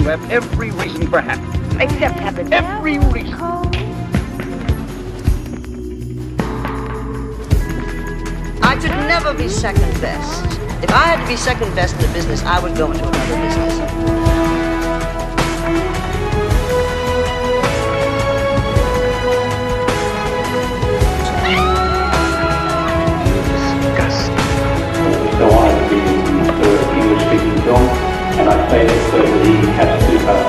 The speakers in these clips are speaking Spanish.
You have every reason for happiness. Except happiness. Every reason. I could never be second best. If I had to be second best in the business, I would go into another business. So I have been for English-speaking film, and I say it so that he has to be the next one.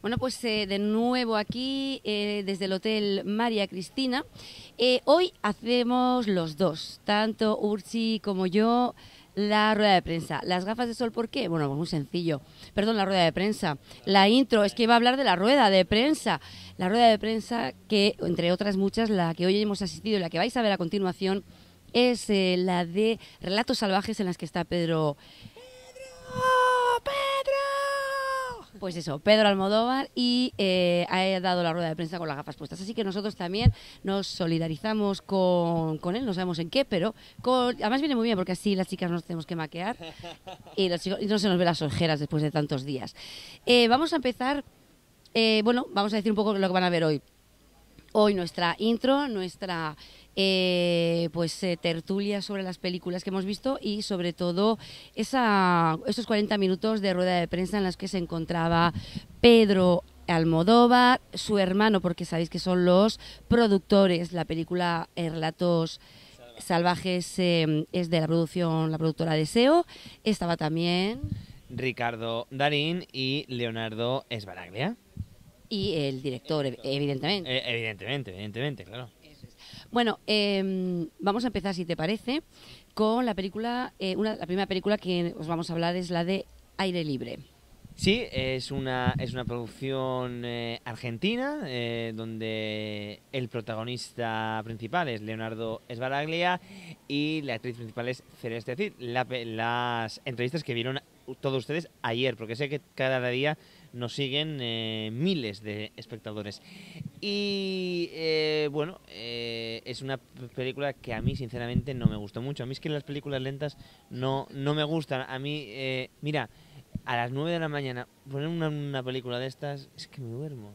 Bueno, pues de nuevo aquí desde el Hotel María Cristina. Hoy hacemos los dos, tanto Urtzi como yo, la rueda de prensa. Las gafas de sol, ¿por qué? Bueno, pues muy sencillo. Perdón, la rueda de prensa. La intro, es que iba a hablar de la rueda de prensa. La rueda de prensa que, entre otras muchas, la que hoy hemos asistido y la que vais a ver a continuación es la de Relatos Salvajes, en las que está Pedro... Pues eso, Pedro Almodóvar, y ha dado la rueda de prensa con las gafas puestas. Así que nosotros también nos solidarizamos con él, no sabemos en qué, pero además viene muy bien porque así las chicas no nos tenemos que maquear y los chicos, y no se nos ven las ojeras después de tantos días. Vamos a empezar, vamos a decir un poco lo que van a ver hoy. Hoy nuestra intro, nuestra tertulia sobre las películas que hemos visto y sobre todo esos 40 minutos de rueda de prensa en las que se encontraba Pedro Almodóvar, su hermano, porque sabéis que son los productores. La película Relatos Salvajes es de la productora Deseo. Estaba también Ricardo Darín y Leonardo Sbaraglia. Y el director, evidentemente. Evidentemente, claro. Bueno, vamos a empezar, si te parece, con la película, la primera película que os vamos a hablar es la de Aire Libre. Sí, es una producción argentina, donde el protagonista principal es Leonardo Sbaraglia y la actriz principal es Celeste Cid. Las entrevistas que vieron todos ustedes ayer, porque sé que cada día nos siguen miles de espectadores. Y es una película que a mí sinceramente no me gustó mucho. A mí es que las películas lentas no me gustan. A mí, mira, a las 9 de la mañana poner una película de estas, es que me duermo.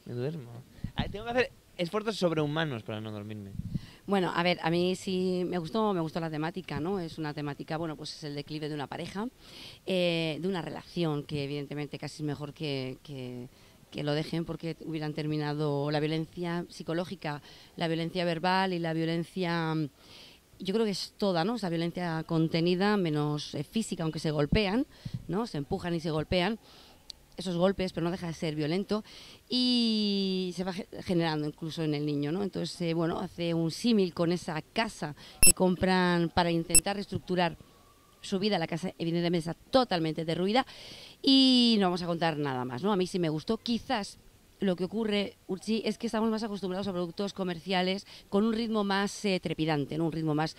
Tengo que hacer esfuerzos sobrehumanos para no dormirme. Bueno, a ver, a mí sí me gustó la temática, ¿no? Es una temática, es el declive de una pareja, de una relación que evidentemente casi es mejor que lo dejen, porque hubieran terminado la violencia psicológica, la violencia verbal y la violencia, yo creo que es toda, ¿no? Esa violencia contenida, menos física, aunque se golpean, ¿no? Se empujan y se golpean. Esos golpes, pero no deja de ser violento, y se va generando incluso en el niño, ¿no? Entonces, hace un símil con esa casa que compran para intentar reestructurar su vida. La casa evidentemente está totalmente derruida y no vamos a contar nada más, ¿no? A mí sí me gustó. Quizás lo que ocurre, Urtzi, es que estamos más acostumbrados a productos comerciales con un ritmo más trepidante, ¿no? Un ritmo más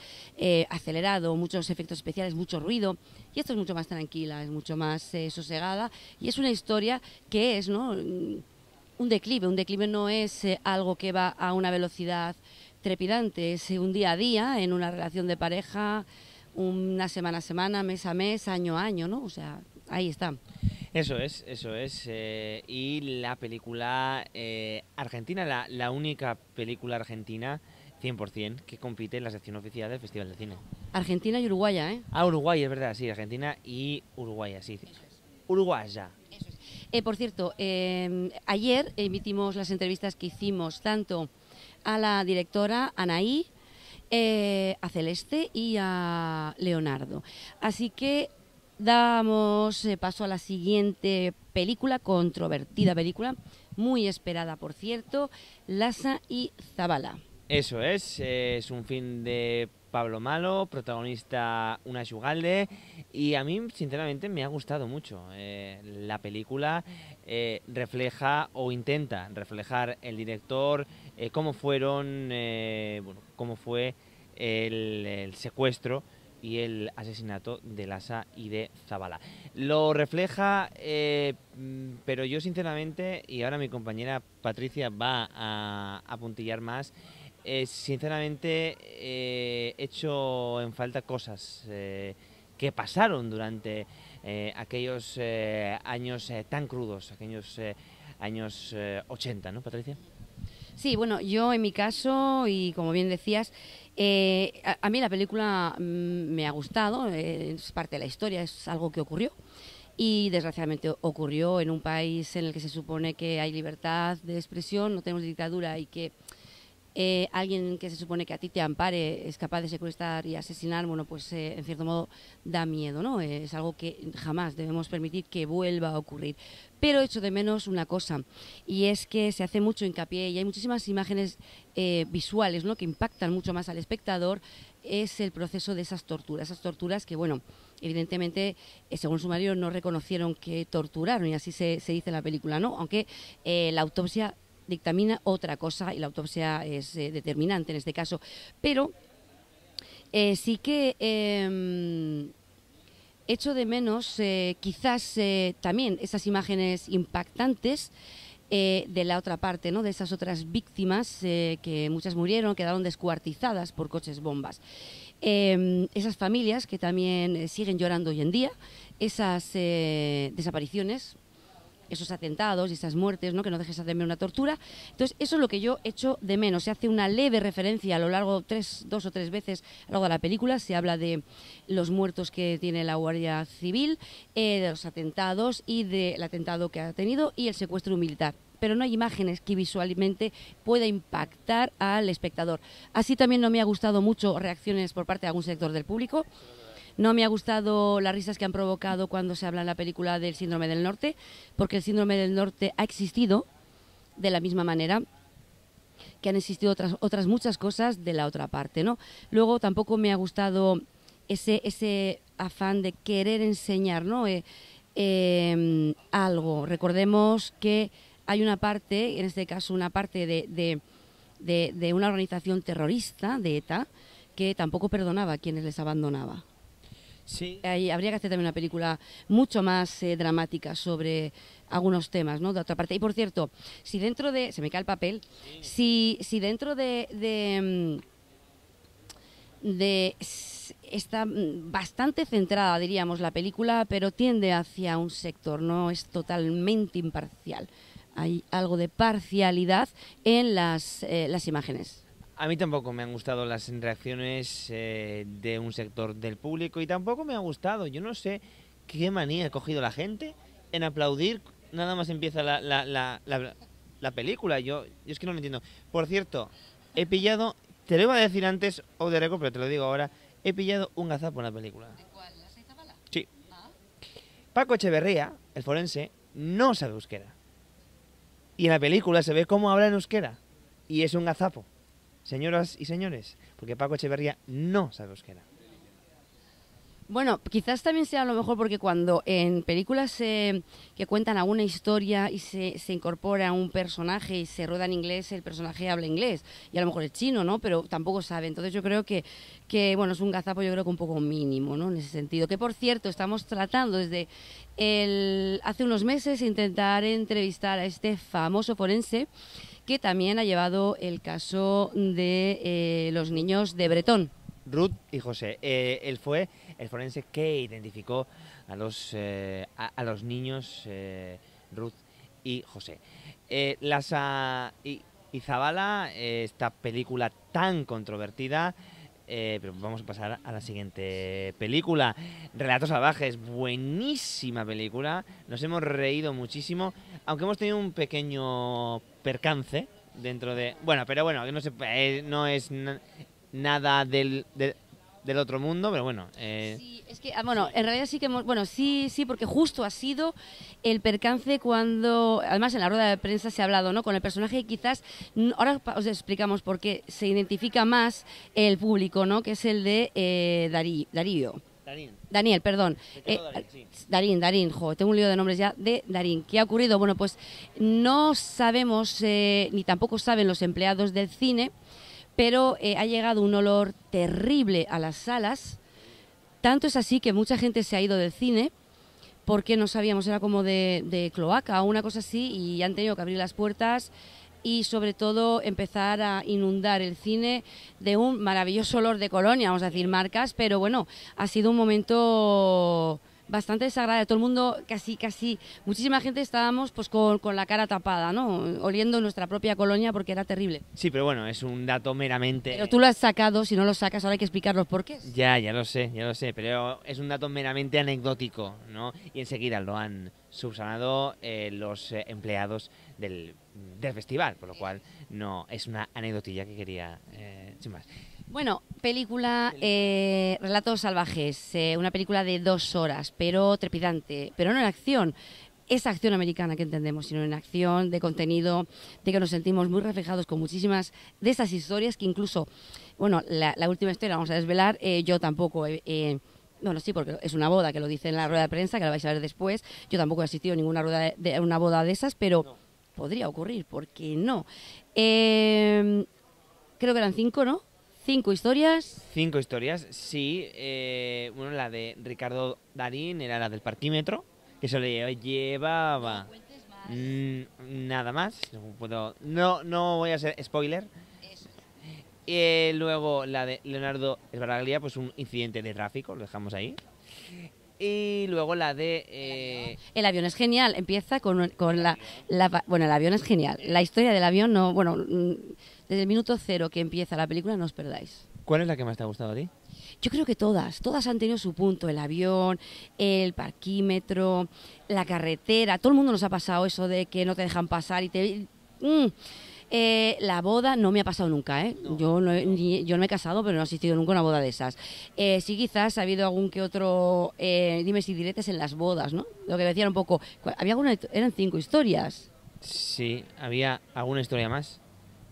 acelerado, muchos efectos especiales, mucho ruido, y esto es mucho más tranquila, es mucho más sosegada, y es una historia que es, ¿no?, un declive no es algo que va a una velocidad trepidante, es un día a día en una relación de pareja, una semana a semana, mes a mes, año a año, ¿no? O sea, ahí está. Eso es. Y la película argentina, la única película argentina 100% que compite en la sección oficial del Festival de Cine. Argentina y Uruguaya, ¿eh? Ah, Uruguay, es verdad, sí, Argentina y Uruguaya, sí. Uruguaya. Por cierto, ayer emitimos las entrevistas que hicimos tanto a la directora Anaí, a Celeste y a Leonardo. Así que damos paso a la siguiente película, controvertida película, muy esperada por cierto, Lasa y Zabala. Eso es un film de Pablo Malo, protagonista Una Ugalde, y a mí sinceramente me ha gustado mucho. La película refleja o intenta reflejar el director cómo fueron, cómo fue el secuestro y el asesinato de Lasa y de Zabala. Lo refleja, pero yo sinceramente, y ahora mi compañera Patricia va a puntillar más, sinceramente echo en falta cosas que pasaron durante aquellos años tan crudos, aquellos años 80, ¿no, Patricia? Sí, bueno, yo en mi caso, y como bien decías, a mí la película me ha gustado, es parte de la historia, es algo que ocurrió. Y desgraciadamente ocurrió en un país en el que se supone que hay libertad de expresión, no tenemos dictadura, y que alguien que se supone que a ti te ampare es capaz de secuestrar y asesinar, bueno, pues en cierto modo da miedo, ¿no? Es algo que jamás debemos permitir que vuelva a ocurrir. Pero echo de menos una cosa, y es que se hace mucho hincapié y hay muchísimas imágenes visuales, ¿no?, que impactan mucho más al espectador, es el proceso de esas torturas que, bueno, evidentemente, según el sumario no reconocieron que torturaron, y así se dice en la película, ¿no? Aunque la autopsia dictamina otra cosa y la autopsia es determinante en este caso, pero sí que echo de menos quizás también esas imágenes impactantes de la otra parte, ¿no?, de esas otras víctimas que muchas murieron, quedaron descuartizadas por coches bombas. Esas familias que también siguen llorando hoy en día, esas desapariciones, esos atentados y esas muertes, ¿no?, que no dejes de hacerme una tortura. Entonces, eso es lo que yo echo de menos. Se hace una leve referencia a lo largo, dos o tres veces a lo largo de la película. Se habla de los muertos que tiene la Guardia Civil, de los atentados y del atentado que ha tenido y el secuestro militar. Pero no hay imágenes que visualmente pueda impactar al espectador. Así también no me ha gustado mucho reacciones por parte de algún sector del público. No me ha gustado las risas que han provocado cuando se habla en la película del síndrome del norte, porque el síndrome del norte ha existido de la misma manera que han existido otras muchas cosas de la otra parte, ¿no? Luego tampoco me ha gustado ese afán de querer enseñar, ¿no?, algo. Recordemos que hay una parte, en este caso una parte de una organización terrorista, de ETA, que tampoco perdonaba a quienes les abandonaba. Sí. Habría que hacer también una película mucho más dramática sobre algunos temas, ¿no?, de otra parte. Y por cierto, si dentro de... Se me cae el papel. Si dentro de está bastante centrada, diríamos, la película, pero tiende hacia un sector, no es totalmente imparcial. Hay algo de parcialidad en las imágenes. A mí tampoco me han gustado las reacciones de un sector del público y tampoco me ha gustado, yo no sé qué manía ha cogido la gente en aplaudir nada más empieza la película. Yo es que no lo entiendo. Por cierto, he pillado, te lo iba a decir antes o de récord, pero te lo digo ahora, he pillado un gazapo en la película. ¿De cuál? ¿La Zabala? Sí. Paco Echeverría, el forense, no sabe euskera. Y en la película se ve cómo habla en euskera. Y es un gazapo. Señoras y señores, porque Paco Echeverría no sabe euskera. Bueno, quizás también sea a lo mejor porque cuando en películas que cuentan alguna historia y se incorpora un personaje y se rueda en inglés, el personaje habla inglés y a lo mejor es chino, ¿no? Pero tampoco sabe. Entonces yo creo que bueno, es un gazapo, yo creo que un poco mínimo, ¿no?, en ese sentido. Que por cierto, estamos tratando desde hace unos meses intentar entrevistar a este famoso forense que también ha llevado el caso de los niños de Bretón. Ruth y José. Él fue el forense que identificó a los niños Ruth y José. y Zabala, esta película tan controvertida. Pero vamos a pasar a la siguiente película. Relatos salvajes, buenísima película. Nos hemos reído muchísimo, aunque hemos tenido un pequeño percance dentro de... Bueno, pero bueno, que no es nada del otro mundo, pero bueno. Sí, es que, bueno, en realidad sí que hemos... Bueno, sí, porque justo ha sido el percance cuando... Además, en la rueda de prensa se ha hablado, ¿no? Con el personaje que quizás... Ahora os explicamos por qué se identifica más el público, ¿no? Que es el de Darío. Daniel, perdón. Darín, tengo un lío de nombres ya, de Darín. ¿Qué ha ocurrido? Bueno, pues no sabemos, ni tampoco saben los empleados del cine, pero ha llegado un olor terrible a las salas. Tanto es así que mucha gente se ha ido del cine porque no sabíamos, era como de cloaca o una cosa así, y han tenido que abrir las puertas y sobre todo empezar a inundar el cine de un maravilloso olor de colonia, vamos a decir marcas, pero bueno, ha sido un momento bastante desagradable. Todo el mundo, casi, muchísima gente estábamos pues con la cara tapada, ¿no? Oliendo nuestra propia colonia porque era terrible. Sí, pero bueno, es un dato meramente... Pero tú lo has sacado, si no lo sacas ahora hay que explicar los porqués. Ya lo sé, pero es un dato meramente anecdótico, ¿no? Y enseguida lo han subsanado los empleados del festival, por lo cual no es una anecdotilla que quería, sin más. Bueno, película Relatos salvajes, una película de 2 horas, pero trepidante, pero no en acción. Esa acción americana que entendemos, sino en acción, de contenido, de que nos sentimos muy reflejados con muchísimas de esas historias que incluso, bueno, la última historia vamos a desvelar, yo tampoco bueno, sí, porque es una boda, que lo dice en la rueda de prensa, que la vais a ver después. Yo tampoco he asistido a ninguna una boda de esas, pero no. Podría ocurrir, ¿por qué no? Creo que eran 5, ¿no? 5 historias. 5 historias, sí. Bueno, la de Ricardo Darín era la del parquímetro, que se le llevaba... No cuentes más. Nada más. No voy a ser spoiler. Luego la de Leonardo Sbaraglia, pues un incidente de tráfico, lo dejamos ahí. Y luego la de... El avión es genial, empieza con la... Bueno, el avión es genial. La historia del avión, no, bueno, desde el minuto 0 que empieza la película no os perdáis. ¿Cuál es la que más te ha gustado a ti? Yo creo que todas han tenido su punto. El avión, el parquímetro, la carretera, todo el mundo nos ha pasado eso de que no te dejan pasar y te... la boda no me ha pasado nunca, ¿eh? No. Yo no me he casado, pero no he asistido nunca a una boda de esas. Sí, quizás ha habido algún que otro dimes y diretes en las bodas, ¿no? Lo que decían un poco, eran 5 historias. Sí, había alguna historia más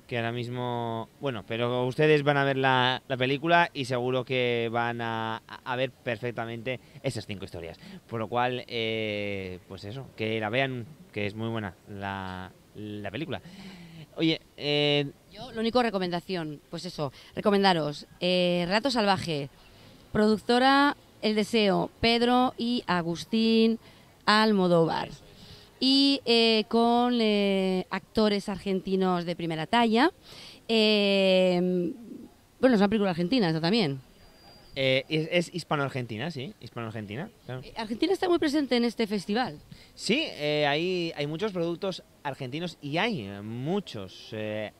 que ahora mismo... Bueno, pero ustedes van a ver la película y seguro que van a ver perfectamente esas 5 historias. Por lo cual, pues eso, que la vean, que es muy buena la película. Oye, yo, lo único recomendación, pues eso, recomendaros Relato Salvaje, productora El Deseo, Pedro y Agustín Almodóvar. Y con actores argentinos de primera talla. Bueno, es una película argentina, esta también. Es hispano-argentina, sí, hispano-argentina. Claro. Argentina está muy presente en este festival. Sí, hay muchos productos argentinos y hay muchos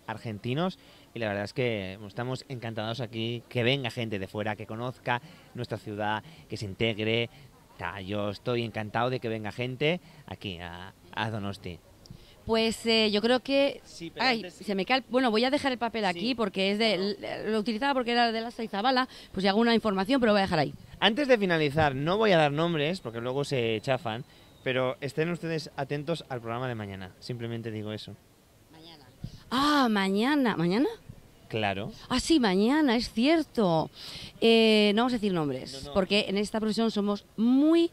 argentinos y la verdad es que estamos encantados aquí, que venga gente de fuera, que conozca nuestra ciudad, que se integre. Yo estoy encantado de que venga gente aquí a Donosti. Pues yo creo que... Sí, pero ay, se me cae... Bueno, voy a dejar el papel aquí, sí, porque es lo utilizaba porque era de la Zabala, pues ya hago una información, pero lo voy a dejar ahí. Antes de finalizar, no voy a dar nombres, porque luego se chafan, pero estén ustedes atentos al programa de mañana. Simplemente digo eso. Mañana. Ah, mañana. ¿Mañana? Claro. Ah, sí, mañana, es cierto. No vamos a decir nombres, no. Porque en esta profesión somos muy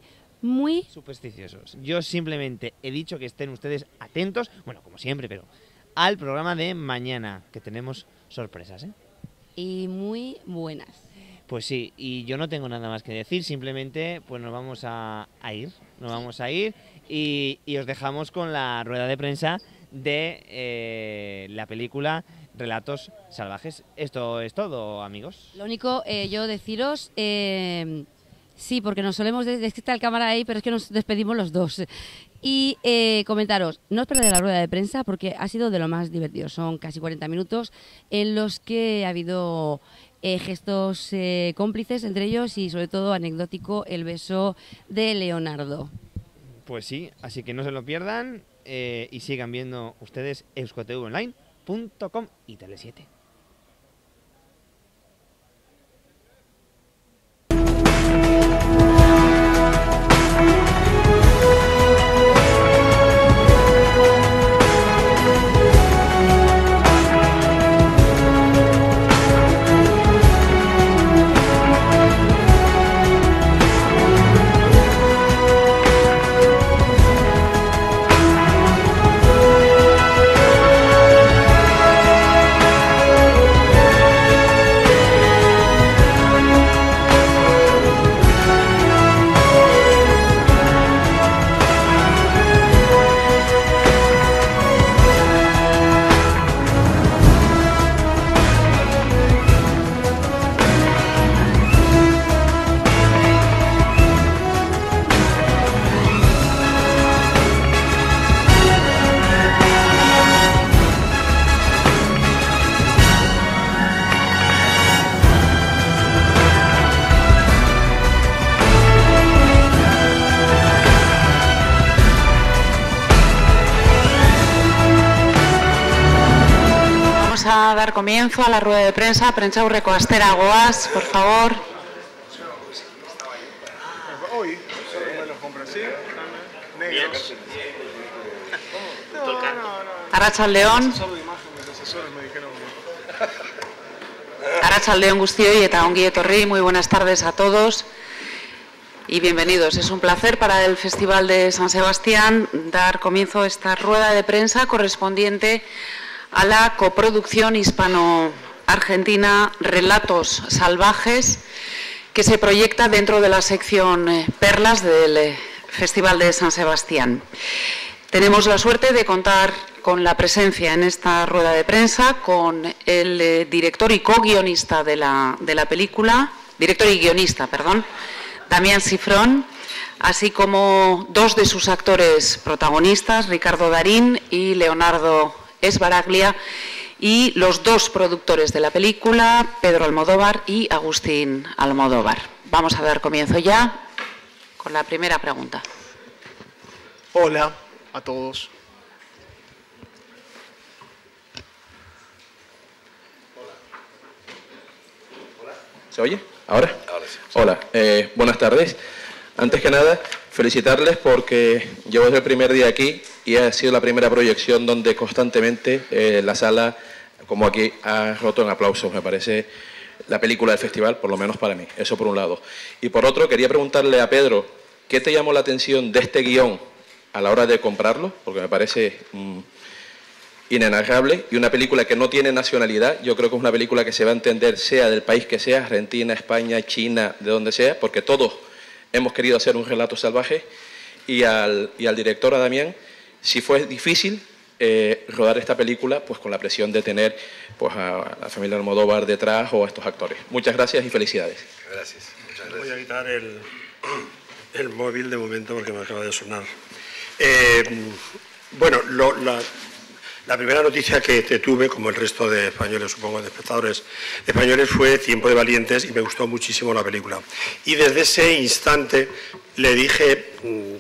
supersticiosos. Yo simplemente he dicho que estén ustedes atentos, bueno, como siempre, pero al programa de mañana, que tenemos sorpresas, ¿eh? Y muy buenas. Pues sí, y yo no tengo nada más que decir, simplemente pues nos vamos a ir y os dejamos con la rueda de prensa de la película Relatos Salvajes. Esto es todo, amigos. Lo único, yo deciros... Sí, porque nos solemos... Es que está el cámara ahí, pero es que nos despedimos los dos. Y comentaros, no os perdáis la rueda de prensa porque ha sido de lo más divertido. Son casi 40 minutos en los que ha habido gestos cómplices entre ellos y sobre todo anecdótico el beso de Leonardo. Pues sí, así que no se lo pierdan y sigan viendo ustedes euskotvonline.com y Tele7. A dar comienzo a la rueda de prensa. Prentsaurreko astera goaz, por favor. Hoy solo me los compré así, negros. Arratsaldeon. Solo imagen, mis asesores me dijeron. Arratsaldeon guztioi eta ongi etorri. Muy buenas tardes a todos y bienvenidos. Es un placer para el Festival de San Sebastián dar comienzo a esta rueda de prensa correspondiente a la coproducción hispano-argentina Relatos Salvajes, que se proyecta dentro de la sección Perlas del Festival de San Sebastián. Tenemos la suerte de contar con la presencia en esta rueda de prensa con el director y co-guionista de la película, Damián Cifrón, así como dos de sus actores protagonistas, Ricardo Darín y Leonardo Sbaraglia, y los dos productores de la película, Pedro Almodóvar y Agustín Almodóvar. Vamos a dar comienzo ya con la primera pregunta. Hola a todos. ¿Se oye? ¿Ahora? Ahora sí. Hola, buenas tardes. Antes que nada, felicitarles porque llevo desde el primer día aquí y ha sido la primera proyección donde constantemente la sala, como aquí, ha roto en aplausos. Me parece la película del festival, por lo menos para mí. Eso por un lado. Y por otro, quería preguntarle a Pedro, ¿qué te llamó la atención de este guión a la hora de comprarlo? Porque me parece inenarrable, y una película que no tiene nacionalidad. Yo creo que es una película que se va a entender sea del país que sea, Argentina, España, China, de donde sea, porque todos hemos querido hacer un relato salvaje. Y al director, a Damián, si fue difícil rodar esta película, pues con la presión de tener pues a la familia Almodóvar detrás o a estos actores. Muchas gracias y felicidades. Gracias, muchas gracias. Voy a quitar el móvil de momento porque me acaba de sonar. Bueno, la primera noticia que tuve, como el resto de españoles, supongo, de espectadores españoles, fue Tiempo de Valientes, y me gustó muchísimo la película. Y desde ese instante le dije,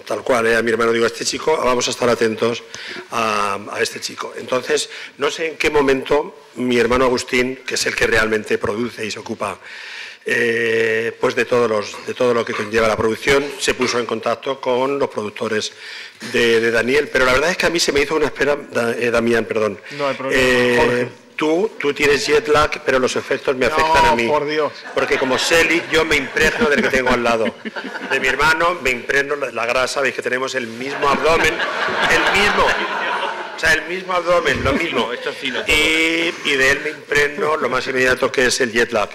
tal cual, a mi hermano, digo, a este chico, vamos a estar atentos a este chico. Entonces, no sé en qué momento mi hermano Agustín, que es el que realmente produce y se ocupa pues de todo lo que conlleva la producción, se puso en contacto con los productores de Daniel, pero la verdad es que a mí se me hizo una espera, Damián, perdón. No hay problema, tú tienes jet lag, pero los efectos me afectan a mí. Por Dios. Porque como Selly, yo me impregno del que tengo al lado. De mi hermano me impregno la grasa, veis que tenemos el mismo abdomen, el mismo abdomen, lo mismo. Esto es fino. Y de él me impregno lo más inmediato, que es el jet lag.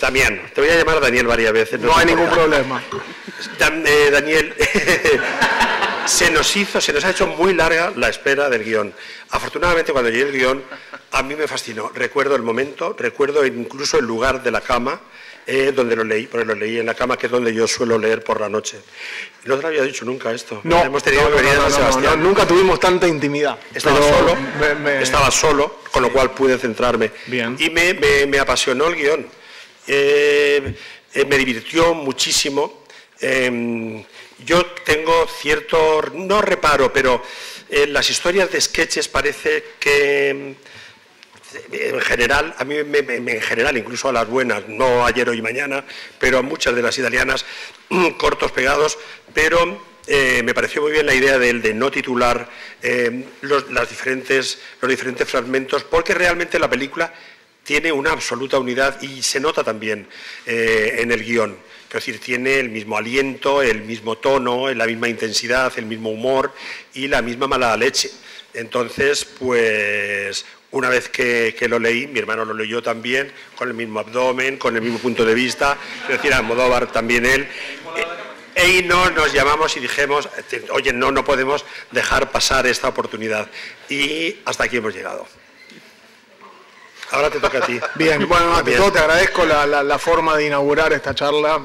Damián, te voy a llamar Daniel varias veces. No hay ningún problema. Daniel, se nos ha hecho muy larga la espera del guión. Afortunadamente, cuando llegué el guión, a mí me fascinó. Recuerdo el momento, recuerdo incluso el lugar de la cama donde lo leí, porque lo leí en la cama, que es donde yo suelo leer por la noche. No te lo había dicho nunca esto. No, hemos tenido que venir a San Sebastián. Nunca tuvimos tanta intimidad. Estaba solo, con lo cual pude centrarme. Bien. Y me apasionó el guión. Me divirtió muchísimo. Yo tengo cierto, no reparo, pero las historias de sketches parece que en general, a mí en general, incluso a las buenas, no ayer, hoy y mañana, pero a muchas de las italianas, cortos, pegados, pero me pareció muy bien la idea de no titular los diferentes fragmentos, porque realmente la película tiene una absoluta unidad y se nota también en el guión. Es decir, tiene el mismo aliento, el mismo tono, la misma intensidad, el mismo humor y la misma mala leche. Entonces, pues una vez que lo leí, mi hermano lo leyó también, con el mismo abdomen, con el mismo punto de vista, es decir, Almodóvar también él. Y nos llamamos y dijimos, oye, no podemos dejar pasar esta oportunidad. Y hasta aquí hemos llegado. Ahora te toca a ti. Bien, bueno, ante todo te agradezco la forma de inaugurar esta charla.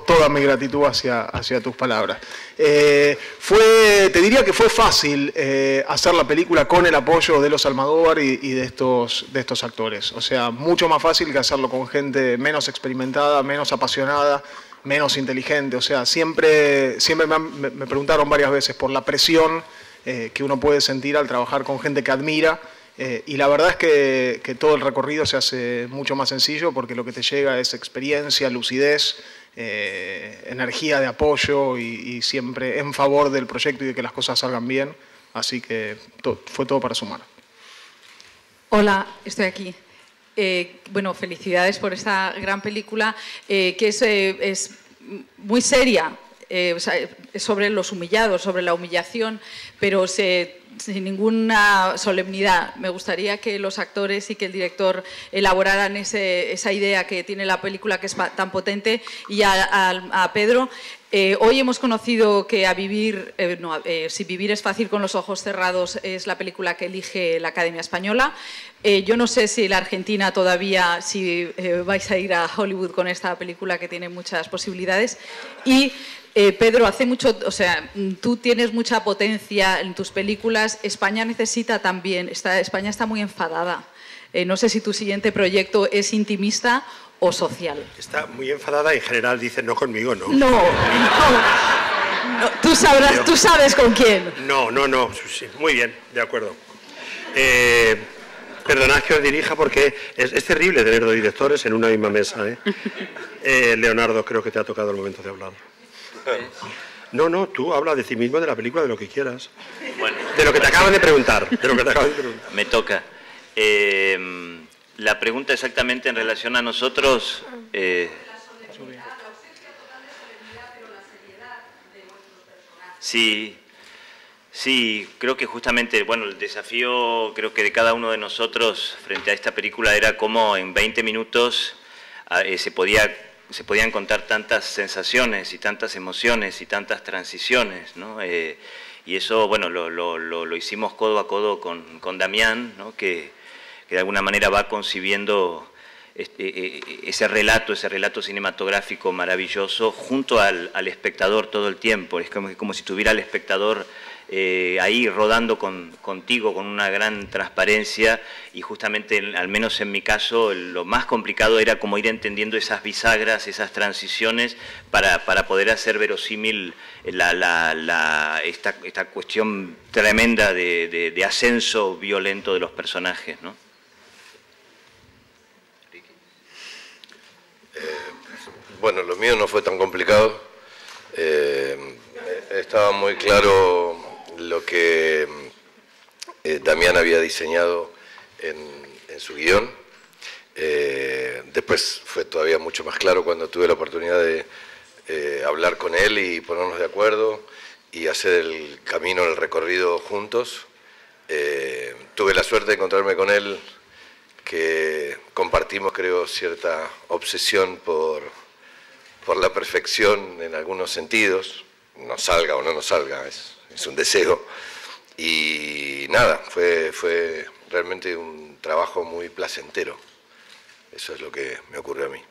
Toda mi gratitud hacia tus palabras. Te diría que fue fácil hacer la película con el apoyo de los Almodóvar y de estos actores. O sea, mucho más fácil que hacerlo con gente menos experimentada, menos apasionada, menos inteligente. O sea, siempre me preguntaron varias veces por la presión que uno puede sentir al trabajar con gente que admira. Y la verdad es que todo el recorrido se hace mucho más sencillo porque lo que te llega es experiencia, lucidez, energía de apoyo y siempre en favor del proyecto y de que las cosas salgan bien. Así que fue todo para sumar. Hola, estoy aquí. Bueno, felicidades por esta gran película que es muy seria. O sea, es sobre los humillados, sobre la humillación, pero sin ninguna solemnidad. Me gustaría que los actores y que el director elaboraran esa idea que tiene la película, que es tan potente. Y a Pedro, hoy hemos conocido que Si vivir es fácil con los ojos cerrados es la película que elige la Academia Española. Yo no sé si la Argentina todavía, si vais a ir a Hollywood con esta película, que tiene muchas posibilidades. Y Pedro, tú tienes mucha potencia en tus películas. España necesita también, España está muy enfadada. No sé si tu siguiente proyecto es intimista o social. Está muy enfadada y en general dice no conmigo, ¿no? No. Tú sabes con quién. No. Sí, muy bien, de acuerdo. Perdonad que os dirija porque es terrible tener dos directores en una misma mesa. Leonardo, creo que te ha tocado el momento de hablar. No, tú habla de ti mismo, de la película, de lo que quieras. Bueno, de lo que te acaban de preguntar. Me toca. La pregunta exactamente en relación a nosotros... Sí, creo que justamente, bueno, el desafío creo que de cada uno de nosotros frente a esta película era cómo en 20 minutos se podían contar tantas sensaciones y tantas emociones y tantas transiciones, ¿no? Y eso, bueno, lo hicimos codo a codo con Damián, ¿no? que de alguna manera va concibiendo ese relato cinematográfico maravilloso junto al espectador todo el tiempo. Es como si tuviera al espectador ahí rodando contigo con una gran transparencia, y justamente, al menos en mi caso, lo más complicado era como ir entendiendo esas bisagras, esas transiciones para poder hacer verosímil esta cuestión tremenda de ascenso violento de los personajes, ¿no? Bueno, lo mío no fue tan complicado. Estaba muy claro lo que Damián había diseñado en su guión. Después fue todavía mucho más claro cuando tuve la oportunidad de hablar con él y ponernos de acuerdo y hacer el camino, el recorrido juntos. Tuve la suerte de encontrarme con él, que compartimos, creo, cierta obsesión por la perfección en algunos sentidos. nos salga o no nos salga, es un deseo. Y nada, fue realmente un trabajo muy placentero. Eso es lo que me ocurrió a mí.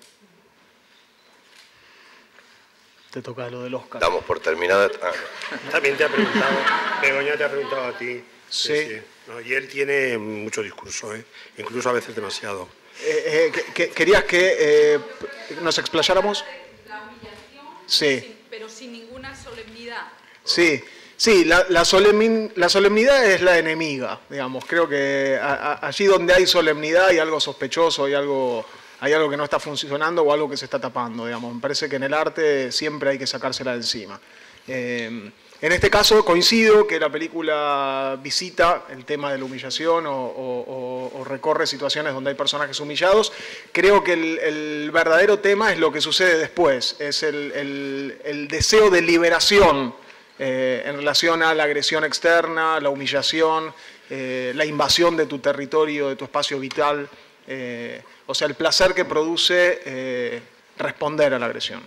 Te toca lo del Oscar. Damos por terminada. También te ha preguntado, Begoña te ha preguntado a ti. Sí. No, y él tiene mucho discurso, incluso a veces demasiado. ¿Querías que nos explayáramos? La humillación, Sí. pero sin ninguna solemnidad. Sí, la solemnidad es la enemiga, digamos. Creo que allí donde hay solemnidad hay algo sospechoso, hay algo que no está funcionando o algo que se está tapando, digamos. Me parece que en el arte siempre hay que sacársela de encima. En este caso coincido que la película visita el tema de la humillación o recorre situaciones donde hay personajes humillados. Creo que el verdadero tema es lo que sucede después, es el deseo de liberación en relación a la agresión externa, la humillación, la invasión de tu territorio, de tu espacio vital, o sea, el placer que produce responder a la agresión.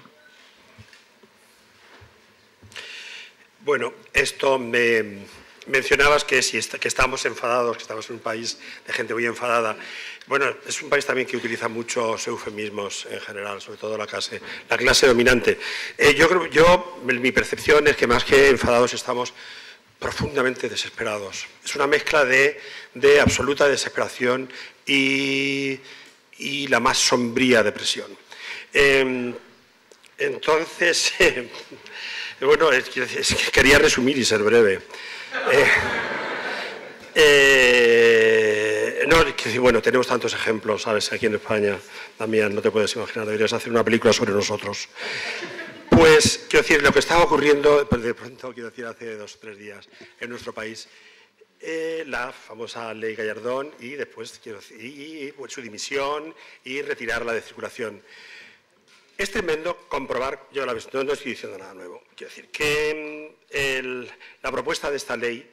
Bueno, esto mencionabas que que estamos enfadados, que estamos en un país de gente muy enfadada. Bueno, es un país también que utiliza muchos eufemismos en general, sobre todo la clase dominante. Mi percepción es que más que enfadados estamos profundamente desesperados. Es una mezcla de absoluta desesperación y la más sombría depresión. Entonces, bueno, es que quería resumir y ser breve. Bueno, tenemos tantos ejemplos, ¿sabes? Aquí en España, Damián, no te puedes imaginar, deberías hacer una película sobre nosotros. Pues, quiero decir, lo que estaba ocurriendo, pues de pronto, quiero decir, hace 2 o 3 días en nuestro país, la famosa ley Gallardón y después, quiero decir, pues, su dimisión y retirarla de circulación. Es tremendo comprobar, yo no estoy diciendo nada nuevo, quiero decir, que la propuesta de esta ley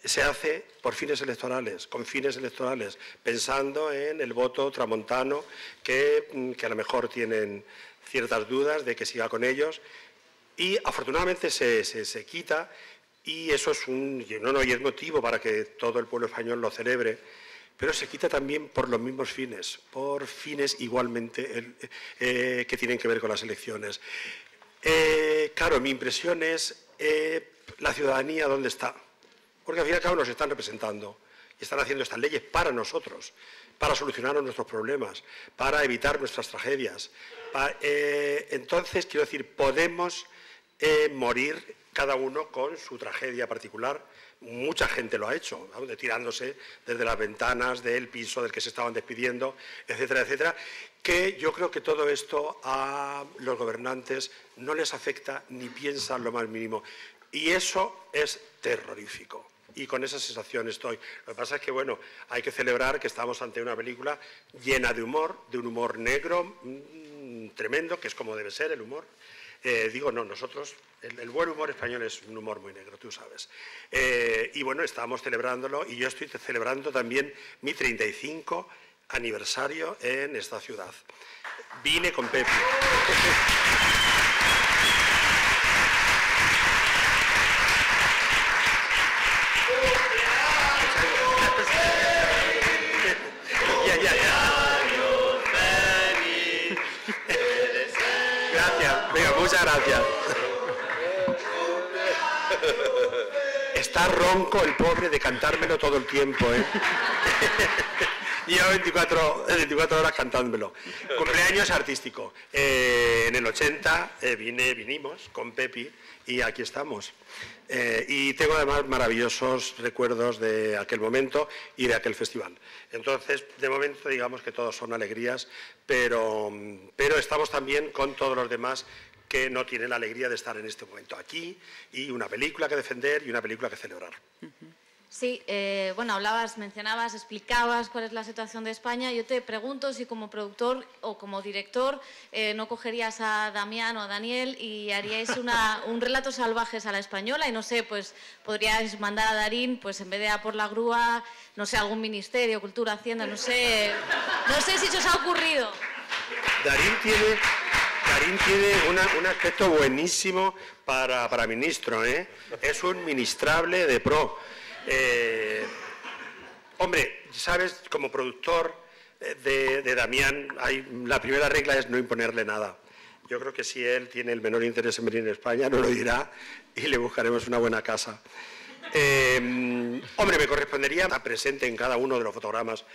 se hace por fines electorales, con fines electorales, pensando en el voto tramontano que a lo mejor tienen ciertas dudas de que siga con ellos, y afortunadamente se quita, y eso es es motivo para que todo el pueblo español lo celebre, pero se quita también por los mismos fines, por fines igualmente que tienen que ver con las elecciones. Claro, mi impresión es la ciudadanía, ¿dónde está? Porque al fin y al cabo nos están representando y están haciendo estas leyes para nosotros, para solucionar nuestros problemas, para evitar nuestras tragedias. Entonces, quiero decir, podemos morir cada uno con su tragedia particular. Mucha gente lo ha hecho, ¿no? Tirándose desde las ventanas del piso del que se estaban despidiendo, etcétera, etcétera, que yo creo que todo esto a los gobernantes no les afecta ni piensan lo más mínimo. Y eso es terrorífico. Y con esa sensación estoy. Lo que pasa es que, bueno, hay que celebrar que estamos ante una película llena de un humor negro, tremendo, que es como debe ser el humor. Nosotros, el buen humor español es un humor muy negro, tú sabes. Y bueno, estamos celebrándolo y yo estoy celebrando también mi 35 aniversario en esta ciudad. Vine con Pepi. Gracias, venga, muchas gracias. Está ronco el pobre de cantármelo todo el tiempo, ¿eh? Llevo 24 horas cantándomelo. Cumpleaños artístico. En el 80 vinimos con Pepi y aquí estamos. Y tengo además maravillosos recuerdos de aquel momento y de aquel festival. Entonces, de momento digamos que todos son alegrías, pero estamos también con todos los demás que no tienen la alegría de estar en este momento aquí, y una película que defender y una película que celebrar. Sí, bueno, mencionabas, explicabas cuál es la situación de España. Yo te pregunto si como productor o como director no cogerías a Damián o a Daniel y haríais un relato salvajes a la española y no sé, pues podríais mandar a Darín, pues en vez de a por la grúa, no sé, algún ministerio, cultura, hacienda, no sé si se os ha ocurrido. Darín Darín tiene un aspecto buenísimo para ministro, ¿eh? Es un ministrable de pro. Hombre, sabes, como productor de Damián, la primera regla es no imponerle nada. Yo creo que si él tiene el menor interés en venir a España, nos lo dirá y le buscaremos una buena casa. Hombre, me correspondería estar presente en cada uno de los fotogramas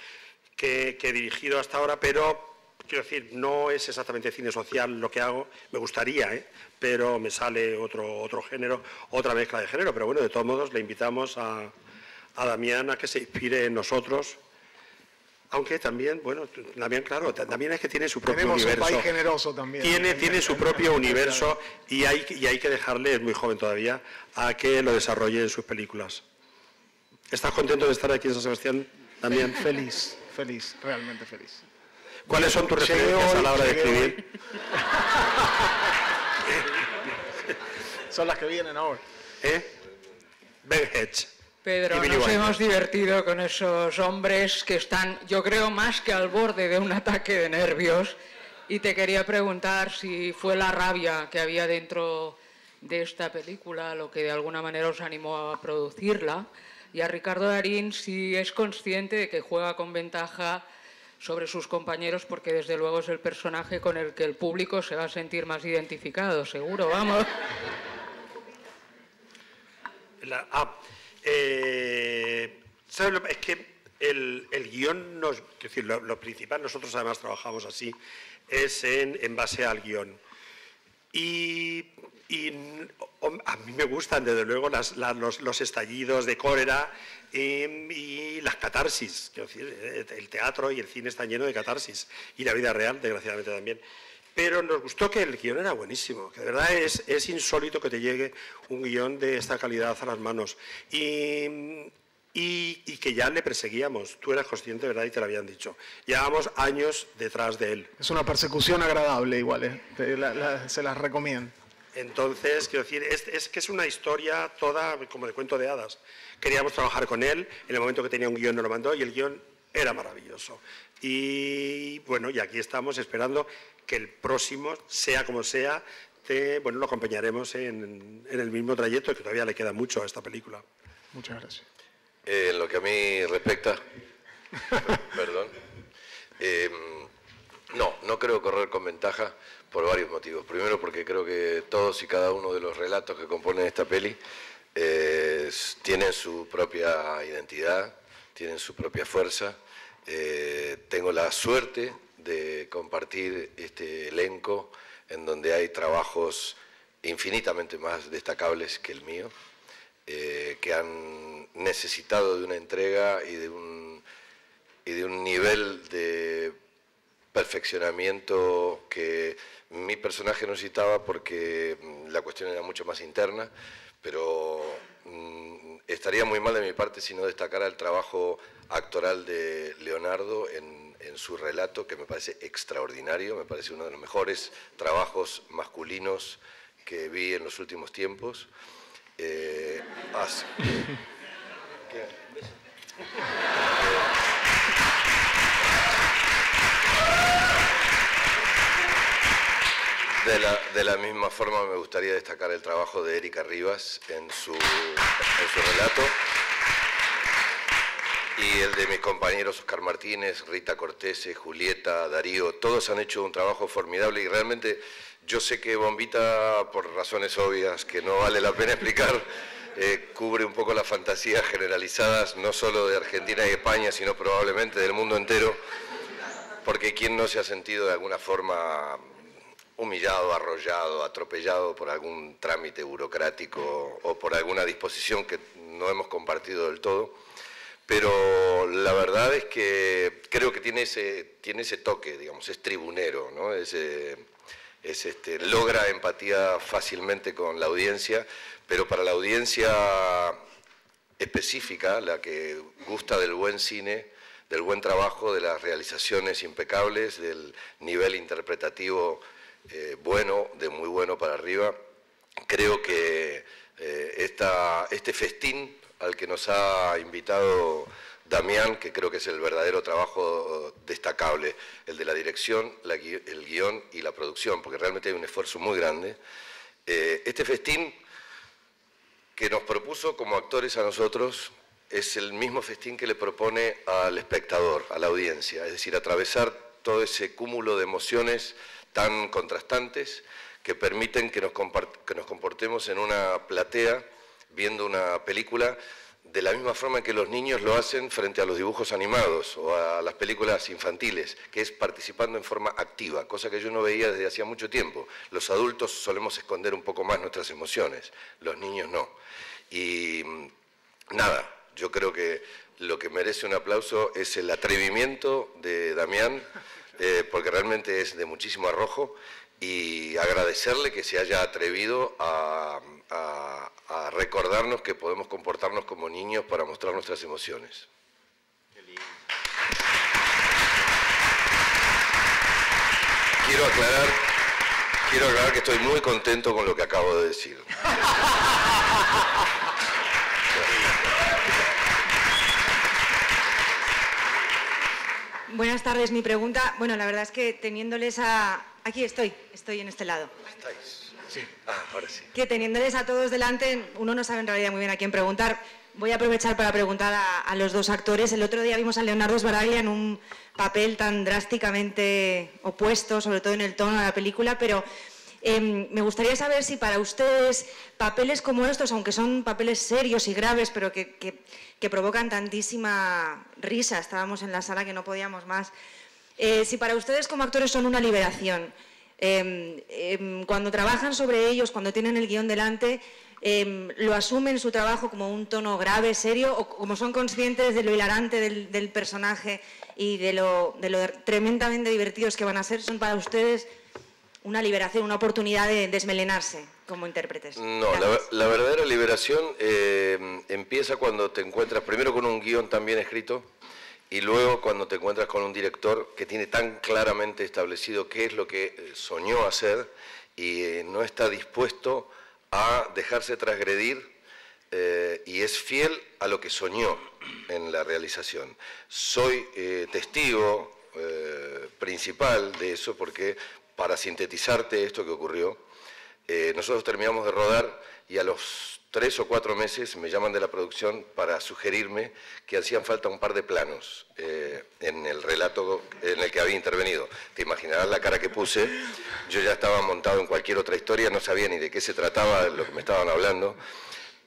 que he dirigido hasta ahora, pero quiero decir, no es exactamente cine social lo que hago, me gustaría, pero me sale otro género, otra mezcla de género, pero bueno, de todos modos le invitamos a Damián a que se inspire en nosotros. Aunque también, bueno, Damián, claro, también es que tiene su propio universo. Tenemos un país generoso también. Tiene su propio universo y hay que dejarle, es muy joven todavía, a que lo desarrolle en sus películas. ¿Estás contento de estar aquí en San Sebastián, Damián? Feliz, realmente feliz. ¿Cuáles son tus referencias a la hora de escribir? Son las que vienen ahora. Ben Hedge. Pedro, nos hemos divertido con esos hombres que están, yo creo, más que al borde de un ataque de nervios. Y te quería preguntar si fue la rabia que había dentro de esta película lo que de alguna manera os animó a producirla. Y a Ricardo Darín si es consciente de que juega con ventaja sobre sus compañeros, porque desde luego es el personaje con el que el público se va a sentir más identificado, seguro, vamos. ¿Sabes? Es que el guión, es decir, lo principal, nosotros además trabajamos así, es en base al guión. Y a mí me gustan, desde luego, los estallidos de cólera y las catarsis. Quiero decir, el teatro y el cine están llenos de catarsis, y la vida real, desgraciadamente, también. Pero nos gustó que el guión era buenísimo, que de verdad es insólito que te llegue un guión de esta calidad a las manos. Y que ya le perseguíamos, tú eras consciente, ¿verdad? Y te lo habían dicho. Llevábamos años detrás de él. Es una persecución agradable igual, se las recomiendo. Entonces, quiero decir, es que es una historia toda como de cuento de hadas. Queríamos trabajar con él, en el momento que tenía un guión nos lo mandó y el guión era maravilloso. Y bueno, y aquí estamos esperando que el próximo, sea como sea, lo acompañaremos en el mismo trayecto, que todavía le queda mucho a esta película. Muchas gracias. En lo que a mí respecta, perdón, no creo correr con ventaja por varios motivos. Primero, porque creo que todos y cada uno de los relatos que componen esta peli tienen su propia identidad, tienen su propia fuerza. Tengo la suerte de compartir este elenco en donde hay trabajos infinitamente más destacables que el mío, que han necesitado de una entrega y de un nivel de perfeccionamiento que mi personaje no necesitaba, porque la cuestión era mucho más interna, pero estaría muy mal de mi parte si no destacara el trabajo actoral de Leonardo en su relato, que me parece extraordinario, me parece uno de los mejores trabajos masculinos que vi en los últimos tiempos. De la misma forma me gustaría destacar el trabajo de Erika Rivas en su relato, y el de mis compañeros Oscar Martínez, Rita Cortese, Julieta, Darío. Todos han hecho un trabajo formidable y realmente yo sé que Bombita, por razones obvias que no vale la pena explicar, cubre un poco las fantasías generalizadas, no solo de Argentina y España, sino probablemente del mundo entero, porque ¿quién no se ha sentido de alguna forma humillado, arrollado, atropellado por algún trámite burocrático o por alguna disposición que no hemos compartido del todo? Pero la verdad es que creo que tiene ese toque, digamos, es tribunero, ¿no? Logra empatía fácilmente con la audiencia, pero para la audiencia específica, la que gusta del buen cine, del buen trabajo, de las realizaciones impecables, del nivel interpretativo bueno, de muy bueno para arriba, creo que este festín al que nos ha invitado Damián, que creo que es el verdadero trabajo destacable, el de la dirección, el guión y la producción, porque realmente hay un esfuerzo muy grande. Este festín que nos propuso como actores a nosotros es el mismo festín que le propone al espectador, a la audiencia, es decir, atravesar todo ese cúmulo de emociones tan contrastantes que permiten que nos comportemos en una platea viendo una película de la misma forma que los niños lo hacen frente a los dibujos animados o a las películas infantiles, que es participando en forma activa, cosa que yo no veía desde hacía mucho tiempo. Los adultos solemos esconder un poco más nuestras emociones, los niños no. Y nada, yo creo que lo que merece un aplauso es el atrevimiento de Damián, porque realmente es de muchísimo arrojo, y agradecerle que se haya atrevido a recordarnos que podemos comportarnos como niños para mostrar nuestras emociones. Quiero aclarar que estoy muy contento con lo que acabo de decir. Buenas tardes. Mi pregunta, bueno, la verdad es que teniéndoles a... Aquí estoy en este lado. ¿Estáis? Sí. Ah, ahora sí. Que teniéndoles a todos delante, uno no sabe en realidad muy bien a quién preguntar. Voy a aprovechar para preguntar a los dos actores. El otro día vimos a Leonardo Sbaraglia en un papel tan drásticamente opuesto, sobre todo en el tono de la película, pero me gustaría saber si para ustedes papeles como estos, aunque son papeles serios y graves, pero que provocan tantísima risa, estábamos en la sala que no podíamos más, si para ustedes como actores son una liberación. Cuando trabajan sobre ellos, cuando tienen el guión delante, lo asumen su trabajo como un tono grave, serio, o como son conscientes de lo hilarante del personaje y de lo tremendamente divertidos que van a ser, son para ustedes una liberación, una oportunidad de desmelenarse como intérpretes. No, la verdadera liberación empieza cuando te encuentras primero con un guión tan bien escrito y luego cuando te encuentras con un director que tiene tan claramente establecido qué es lo que soñó hacer y no está dispuesto a dejarse transgredir y es fiel a lo que soñó en la realización. Soy testigo principal de eso porque, para sintetizarte esto que ocurrió, nosotros terminamos de rodar y a los 3 o 4 meses me llaman de la producción para sugerirme que hacían falta un par de planos en el relato en el que había intervenido. Te imaginarás la cara que puse. Yo ya estaba montado en cualquier otra historia, no sabía ni de qué se trataba, de lo que me estaban hablando,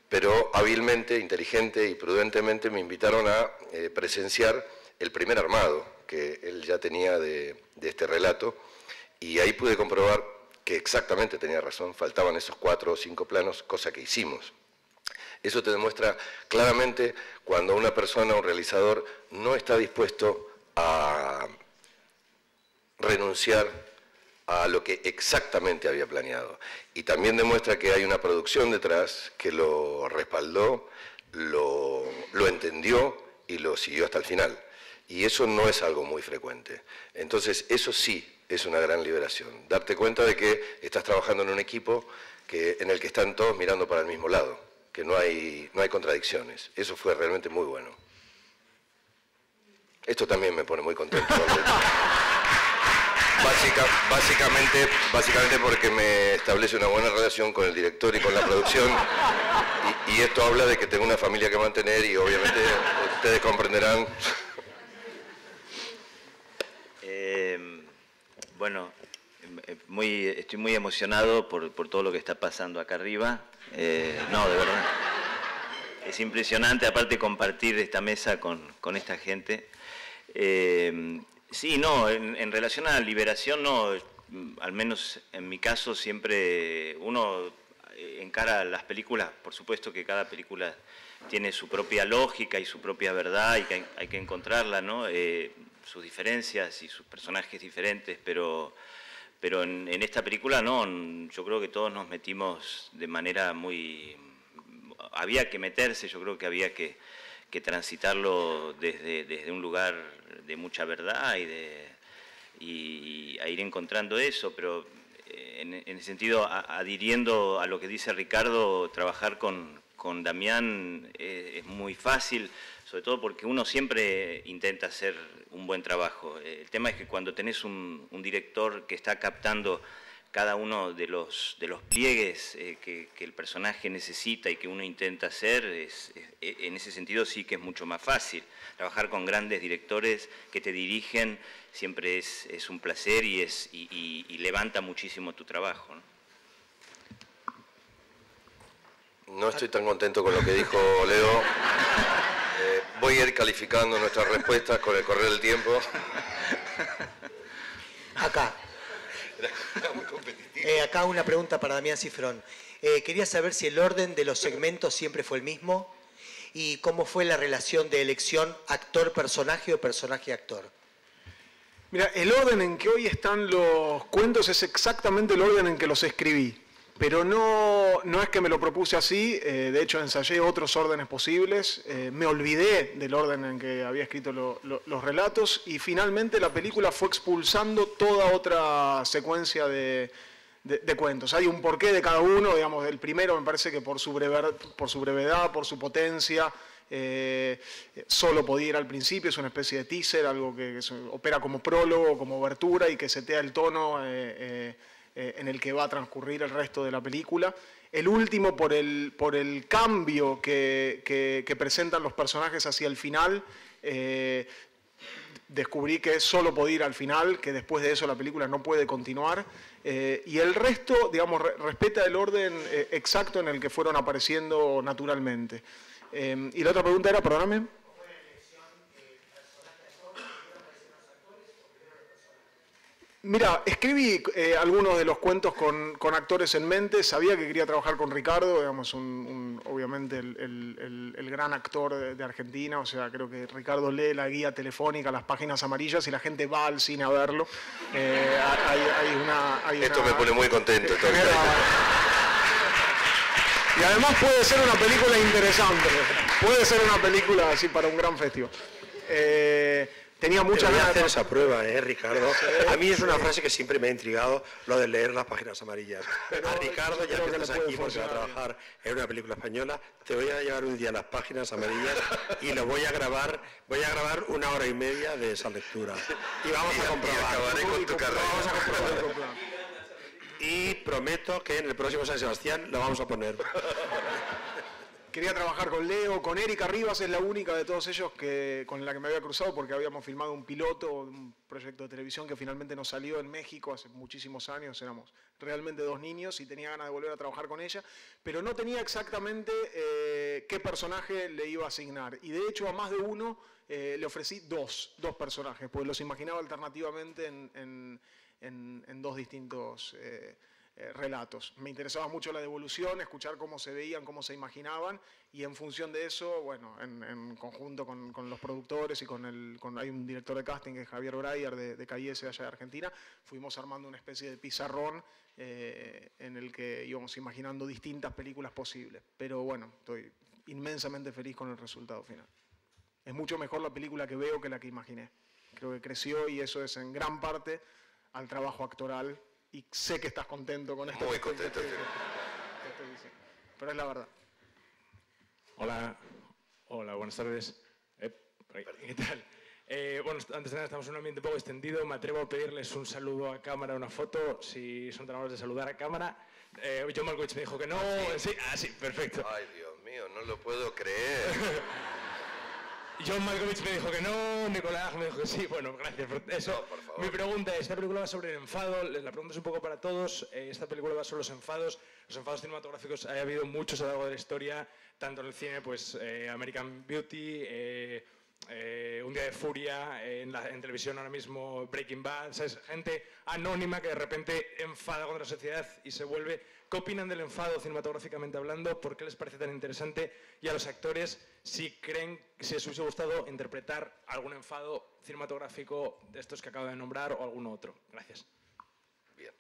pero hábilmente, inteligente y prudentemente me invitaron a presenciar el primer armado que él ya tenía de este relato, y ahí pude comprobar que exactamente tenía razón, faltaban esos 4 o 5 planos, cosa que hicimos. Eso te demuestra claramente cuando una persona, un realizador, no está dispuesto a renunciar a lo que exactamente había planeado. Y también demuestra que hay una producción detrás que lo respaldó, lo entendió y lo siguió hasta el final. Y eso no es algo muy frecuente. Entonces, eso sí es una gran liberación. Darte cuenta de que estás trabajando en un equipo en el que están todos mirando para el mismo lado, que no hay contradicciones. Eso fue realmente muy bueno. Esto también me pone muy contento. Básicamente porque me establece una buena relación con el director y con la producción, y esto habla de que tengo una familia que mantener y obviamente ustedes comprenderán. Bueno, estoy muy emocionado por todo lo que está pasando acá arriba. No, de verdad. Es impresionante, aparte, compartir esta mesa con esta gente. Sí, no, en relación a la liberación, no, al menos en mi caso, siempre uno encara las películas, por supuesto que cada película tiene su propia lógica y su propia verdad y que hay que encontrarla, ¿no? Sus diferencias y sus personajes diferentes, pero en esta película no, yo creo que todos nos metimos de manera muy... Había que meterse, yo creo que había que transitarlo desde un lugar de mucha verdad y a ir encontrando eso, pero en ese sentido, adhiriendo a lo que dice Ricardo, trabajar con Damián es muy fácil, sobre todo porque uno siempre intenta hacer un buen trabajo. El tema es que cuando tenés un director que está captando cada uno de los pliegues que el personaje necesita y que uno intenta hacer, en ese sentido sí que es mucho más fácil. Trabajar con grandes directores que te dirigen siempre es un placer y levanta muchísimo tu trabajo, ¿no? No estoy tan contento con lo que dijo Leo. Voy a ir calificando nuestras respuestas con el correr del tiempo. Acá. Acá una pregunta para Damián Cifrón. Quería saber si el orden de los segmentos siempre fue el mismo y cómo fue la relación de elección actor-personaje o personaje-actor. Mira, el orden en que hoy están los cuentos es exactamente el orden en que los escribí. Pero no es que me lo propuse así, de hecho ensayé otros órdenes posibles, me olvidé del orden en que había escrito los relatos y finalmente la película fue expulsando toda otra secuencia de cuentos. Hay un porqué de cada uno, digamos, el primero me parece que por su brevedad, por su potencia, solo podía ir al principio, es una especie de teaser, algo que opera como prólogo, como obertura y que setea el tono en el que va a transcurrir el resto de la película. El último, por el cambio que presentan los personajes hacia el final, descubrí que solo podía ir al final, que después de eso la película no puede continuar, y el resto, digamos, respeta el orden exacto en el que fueron apareciendo naturalmente. Y la otra pregunta era, perdóname. Mira, escribí algunos de los cuentos con actores en mente, sabía que quería trabajar con Ricardo, digamos, obviamente el gran actor de Argentina, o sea, creo que Ricardo lee la guía telefónica, las páginas amarillas y la gente va al cine a verlo. Esto me pone muy contento. Y además puede ser una película interesante, puede ser una película así para un gran festival. Tenía muchas ganas de hacer esa prueba, Ricardo. A mí es una frase que siempre me ha intrigado, lo de leer las páginas amarillas. A Ricardo, ya que estás aquí porque va a trabajar en una película española, te voy a llevar un día las páginas amarillas y lo voy a grabar 1 hora y media de esa lectura. Y vamos a comprobar. Y acabaré con tu carrera. Vamos a comprobar. Y prometo que en el próximo San Sebastián lo vamos a poner. Quería trabajar con Leo, con Erika Rivas, es la única de todos ellos con la que me había cruzado porque habíamos filmado un piloto de un proyecto de televisión que finalmente nos salió en México hace muchísimos años, éramos realmente 2 niños y tenía ganas de volver a trabajar con ella, pero no tenía exactamente qué personaje le iba a asignar. Y de hecho a más de uno le ofrecí dos personajes, pues los imaginaba alternativamente en 2 distintos relatos. Me interesaba mucho la devolución, escuchar cómo se veían, cómo se imaginaban y en función de eso, bueno, en conjunto con los productores y hay un director de casting que es Javier Breyer de KIS allá de Argentina, fuimos armando una especie de pizarrón en el que íbamos imaginando distintas películas posibles. Pero bueno, estoy inmensamente feliz con el resultado final. Es mucho mejor la película que veo que la que imaginé. Creo que creció y eso es en gran parte al trabajo actoral. Y sé que estás contento con esto. Muy contento. Pero es la verdad. Hola, buenas tardes. ¿Qué tal? Bueno, antes de nada estamos en un ambiente un poco extendido. Me atrevo a pedirles un saludo a cámara, una foto, si son tan amables de saludar a cámara. John Malkovich me dijo que no. Sí, perfecto. Ay, Dios mío, no lo puedo creer. John Malkovich me dijo que no, Nicolás me dijo que sí. Bueno, gracias por eso. No, por favor. Mi pregunta es, esta película va sobre el enfado, la pregunta es un poco para todos. Esta película va sobre los enfados cinematográficos. Ha habido muchos a lo largo de la historia, tanto en el cine, pues American Beauty, Un día de furia, en televisión ahora mismo Breaking Bad, ¿sabes? Gente anónima que de repente enfada contra la sociedad y se vuelve. ¿Qué opinan del enfado cinematográficamente hablando? ¿Por qué les parece tan interesante? Y a los actores, si creen, si les hubiese gustado interpretar algún enfado cinematográfico de estos que acabo de nombrar o alguno otro. Gracias. Bien.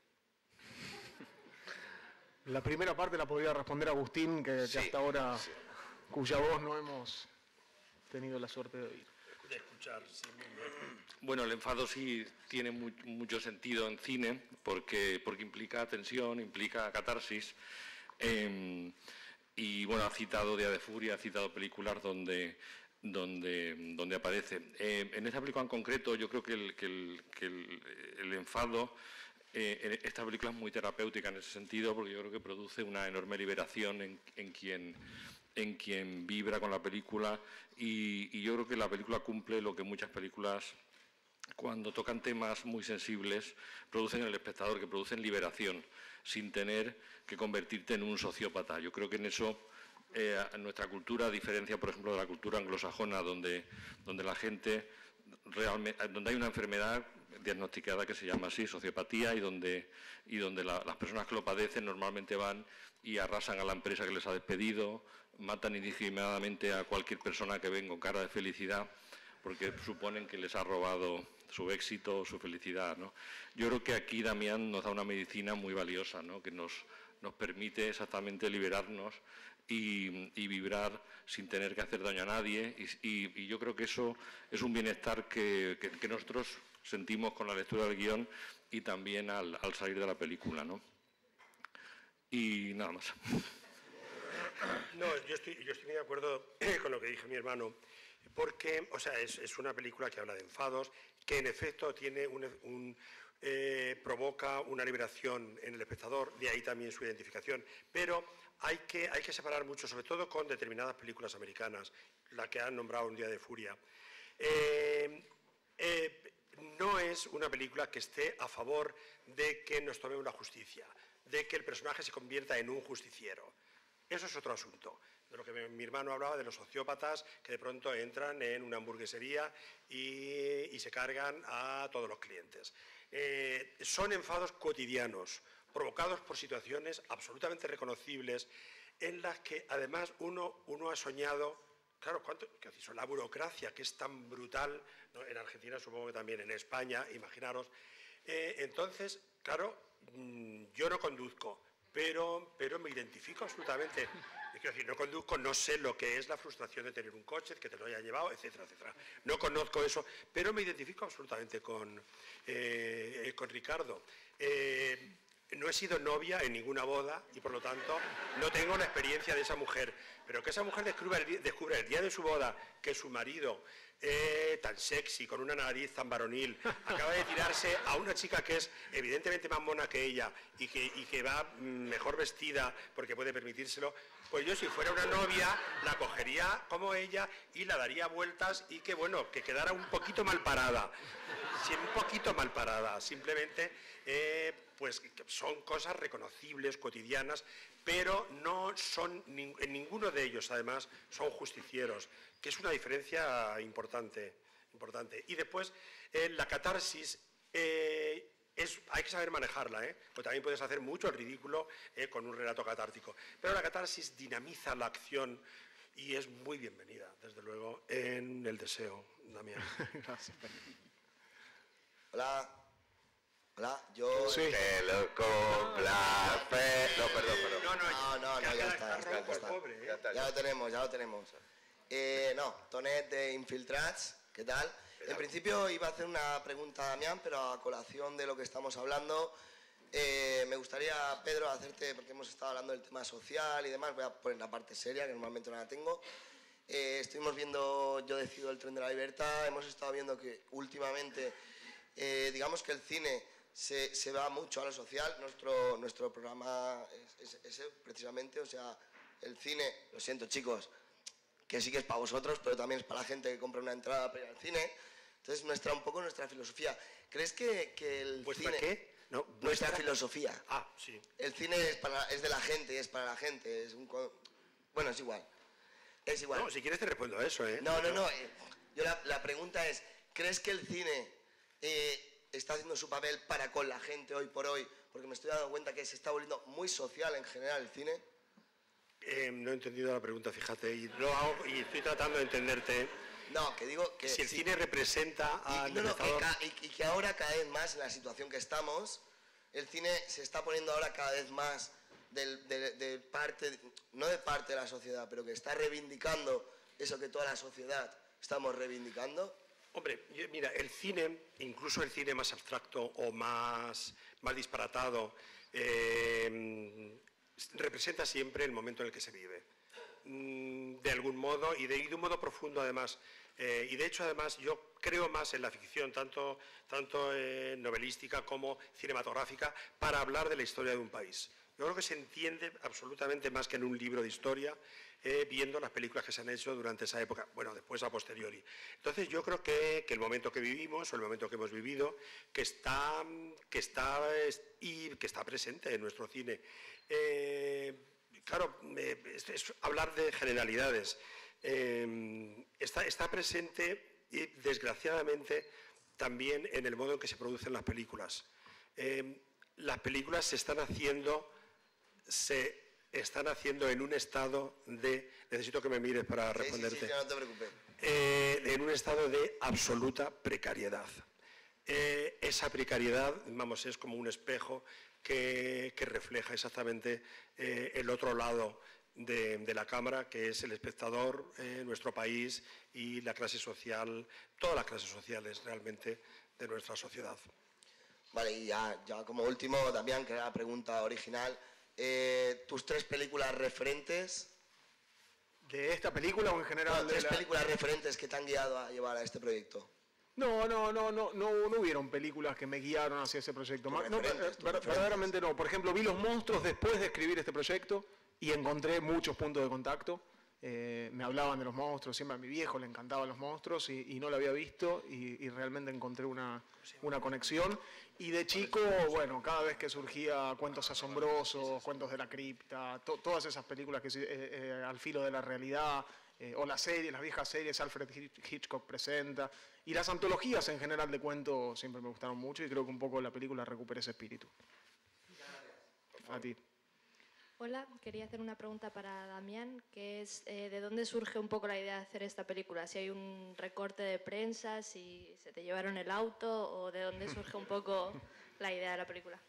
La primera parte la podría responder Agustín, que hasta ahora, cuya voz no hemos tenido la suerte de oír. De escuchar, sí. Bueno, el enfado sí tiene mucho sentido en cine porque implica tensión, implica catarsis. Y bueno, ha citado Día de Furia, ha citado películas donde donde aparece. En esta película en concreto yo creo que el enfado, esta película es muy terapéutica en ese sentido, porque yo creo que produce una enorme liberación en quien vibra con la película, y yo creo que la película cumple lo que muchas películas, cuando tocan temas muy sensibles, producen en el espectador, que producen liberación, sin tener que convertirte en un sociópata. Yo creo que en eso nuestra cultura, a diferencia, por ejemplo, de la cultura anglosajona, donde la gente realmente, donde hay una enfermedad diagnosticada que se llama así, sociopatía, y donde las personas que lo padecen normalmente van y arrasan a la empresa que les ha despedido, matan indiscriminadamente a cualquier persona que venga con cara de felicidad, porque suponen que les ha robado su éxito o su felicidad, ¿no? Yo creo que aquí Damián nos da una medicina muy valiosa, ¿no? Que nos permite exactamente liberarnos y vibrar sin tener que hacer daño a nadie, y yo creo que eso es un bienestar que nosotros sentimos con la lectura del guión y también al salir de la película, ¿no? Y nada más. No, yo estoy muy de acuerdo con lo que dije mi hermano, porque, o sea, es una película que habla de enfados, que en efecto tiene provoca una liberación en el espectador, de ahí también su identificación, pero hay que separar mucho, sobre todo con determinadas películas americanas, la que han nombrado Un día de furia. No es una película que esté a favor de que nos tome una justicia, de que el personaje se convierta en un justiciero. Eso es otro asunto, de lo que mi hermano hablaba, de los sociópatas que de pronto entran en una hamburguesería y se cargan a todos los clientes. Son enfados cotidianos, provocados por situaciones absolutamente reconocibles, en las que además uno ha soñado, claro, la burocracia que es tan brutal, ¿no? En Argentina, supongo que también en España, imaginaros. Entonces, claro, yo no conduzco, pero me identifico absolutamente. Quiero decir, no conduzco, no sé lo que es la frustración de tener un coche, que te lo haya llevado, etcétera, etcétera. No conozco eso, pero me identifico absolutamente con Ricardo. No he sido novia en ninguna boda y por lo tanto no tengo la experiencia de esa mujer, pero que esa mujer descubra el día de su boda que su marido, tan sexy, con una nariz tan varonil, acaba de tirarse a una chica que es evidentemente más mona que ella y que va mejor vestida porque puede permitírselo, pues yo si fuera una novia la cogería como ella y la daría vueltas y que bueno, que quedara un poquito mal parada, sí, un poquito mal parada, simplemente pues son cosas reconocibles, cotidianas, pero no son, en ninguno de ellos además son justicieros, que es una diferencia importante. Y después la catarsis hay que saber manejarla, porque también puedes hacer mucho el ridículo con un relato catártico, pero la catarsis dinamiza la acción y es muy bienvenida, desde luego, en El deseo, Damián. Gracias. Hola, yo Sí. te lo complace. No, perdón. No, ya está. Ya lo tenemos. Tonet de Infiltrats, ¿qué tal? En principio iba a hacer una pregunta a Damián, pero a colación de lo que estamos hablando, me gustaría, Pedro, hacerte, porque hemos estado hablando del tema social y demás, voy a poner la parte seria, que normalmente no la tengo. Estuvimos viendo Yo decido, El tren de la libertad, hemos estado viendo que últimamente, digamos que el cine se va mucho a lo social, nuestro programa es ese precisamente, o sea, el cine, lo siento chicos, que sí que es para vosotros, pero también es para la gente que compra una entrada para ir al cine. Entonces, un poco nuestra filosofía. ¿Crees que el ¿Vuestra cine... qué? No, nuestra filosofía. Ah, sí. El cine es de la gente, es para la gente. Bueno, es igual. Es igual. No, si quieres te respondo a eso, ¿eh? No. Yo la pregunta es, ¿crees que el cine está haciendo su papel para con la gente hoy por hoy? Porque me estoy dando cuenta que se está volviendo muy social en general el cine. No he entendido la pregunta, fíjate, y estoy tratando de entenderte. No, que digo que... Si el cine representa al espectador... Y que ahora cada vez más, en la situación que estamos, el cine se está poniendo ahora cada vez más de parte, no de parte de la sociedad, pero que está reivindicando eso que toda la sociedad estamos reivindicando. Hombre, mira, el cine, incluso el cine más abstracto o más disparatado, representa siempre el momento en el que se vive. de algún modo y de un modo profundo además. Y de hecho, además, yo creo más en la ficción, tanto novelística como cinematográfica, para hablar de la historia de un país. Yo creo que se entiende absolutamente más que en un libro de historia, viendo las películas que se han hecho durante esa época, bueno, después a posteriori. Entonces yo creo que el momento que vivimos, o el momento que hemos vivido, que está presente en nuestro cine. Claro, es hablar de generalidades. Está presente, y desgraciadamente, también en el modo en que se producen las películas. Las películas se están haciendo en un estado de... Necesito que me mires para responderte. Sí, no te preocupes. En un estado de absoluta precariedad. Esa precariedad, vamos, es como un espejo que refleja exactamente el otro lado de la cámara, que es el espectador, nuestro país y la clase social, todas las clases sociales realmente de nuestra sociedad. Vale, y ya como último, Damián, que era la pregunta original, tus 3 películas referentes. ¿De esta película o en general? No, 3 películas referentes que te han guiado a llevar a este proyecto. No hubieron películas que me guiaron hacia ese proyecto. Verdaderamente no. Por ejemplo, vi Los Monstruos después de escribir este proyecto y encontré muchos puntos de contacto. Me hablaban de los monstruos, siempre a mi viejo le encantaban los monstruos y no lo había visto y realmente encontré una conexión. Y de chico, bueno, cada vez que surgía Cuentos Asombrosos, Cuentos de la Cripta, todas esas películas que al filo de la realidad, o las viejas series, Alfred Hitchcock presenta, y las antologías en general de cuentos siempre me gustaron mucho y creo que un poco la película recupera ese espíritu. A ti. Hola, quería hacer una pregunta para Damián, que es ¿de dónde surge un poco la idea de hacer esta película? Si hay un recorte de prensa, si se te llevaron el auto, o de dónde surge un poco la idea de la película.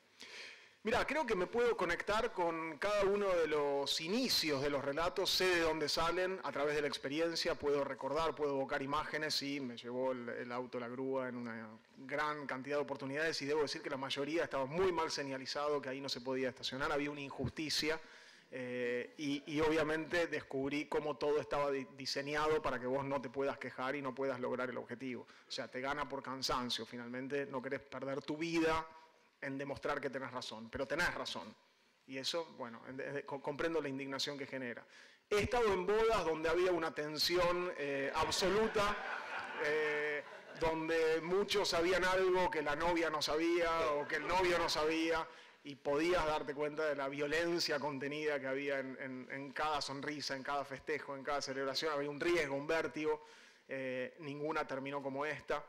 Mira, creo que me puedo conectar con cada uno de los inicios de los relatos, sé de dónde salen, a través de la experiencia, puedo recordar, puedo evocar imágenes, sí, me llevó el auto, la grúa en una gran cantidad de oportunidades y debo decir que la mayoría estaba muy mal señalizado, que ahí no se podía estacionar, había una injusticia y obviamente descubrí cómo todo estaba diseñado para que vos no te puedas quejar y no puedas lograr el objetivo. O sea, te gana por cansancio, finalmente no querés perder tu vida en demostrar que tenés razón, pero tenés razón. Y eso, bueno, comprendo la indignación que genera. He estado en bodas donde había una tensión absoluta, donde muchos sabían algo que la novia no sabía o que el novio no sabía, y podías darte cuenta de la violencia contenida que había en cada sonrisa, en cada festejo, en cada celebración. Había un riesgo, un vértigo, ninguna terminó como esta.